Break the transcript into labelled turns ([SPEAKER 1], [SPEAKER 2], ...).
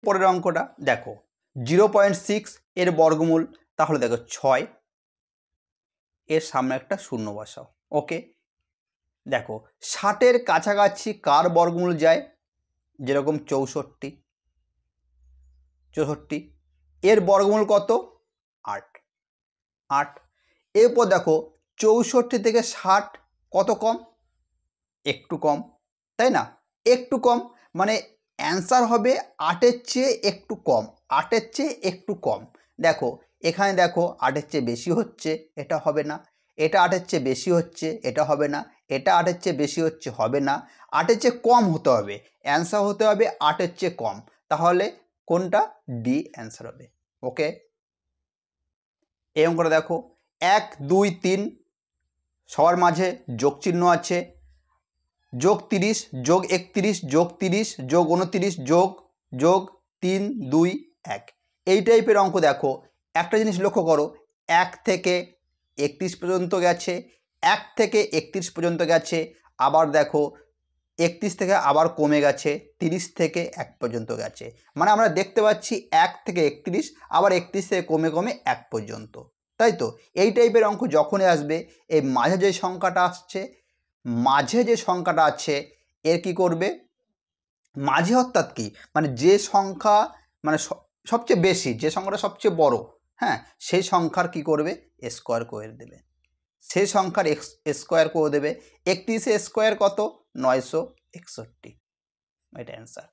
[SPEAKER 1] পরের অঙ্কটা দেখো 0.6 এর বর্গমূল, তাহলে দেখো 6, এর সামনে একটা শূন্য বসাও। ওকে, দেখো 60-এর কাছাকাছি কার বর্গমূল যায়, যেরকম 64, এর বর্গমূল কত, 8। এরপর দেখো 64 থেকে 60 কত কম, একটু কম, তাই না, একটু কম, মানে অ্যান্সার হবে 8-এর চেয়ে একটু কম, 8-এর চেয়ে একটু কম। দেখো এখানে দেখো 8-এর চেয়ে বেশি হচ্ছে, এটা হবে না, এটা 8-এর চেয়ে বেশি হচ্ছে, এটা হবে না, এটা 8-এর চেয়ে বেশি হচ্ছে, হবে না, 8-এর চেয়ে কম হতে হবে, অ্যান্সার হতে হবে 8-এর চেয়ে কম, তাহলে কোনটা, ডি অ্যান্সার হবে। ওকে, এই অঙ্কটা দেখো 1, 2, 3 সবার মাঝে যোগ চিহ্ন আছে, যোগ 30 যোগ 31 যোগ 30 যোগ 29 যোগ 3, 2, 1, এই টাইপের অঙ্ক দেখো। একটা জিনিস লক্ষ্য করো, 1 থেকে 31 পর্যন্ত গেছে, 1 থেকে 31 পর্যন্ত গেছে, আবার দেখো 31 থেকে আবার কমে গেছে, 30 থেকে 1 পর্যন্ত গেছে, মানে আমরা দেখতে পাচ্ছি 1 থেকে 31 আবার 31 থেকে কমে কমে 1 পর্যন্ত, তাই তো। এই টাইপের অঙ্ক যখনই আসবে, এই মাঝে যে সংখ্যাটা আসছে, মাঝে যে সংখ্যাটা আছে এর কি করবে, মাঝে অর্থাৎ কি, মানে যে সংখ্যা মানে সবচেয়ে বেশি, যে সংখ্যাটা সবচেয়ে বড়, হ্যাঁ, সেই সংখ্যার কি করবে, স্কোয়ার করে দেবে, সেই সংখ্যার স্কোয়ার করে দেবে। 31 স্কোয়ার কত, 961, এটা অ্যান্সার।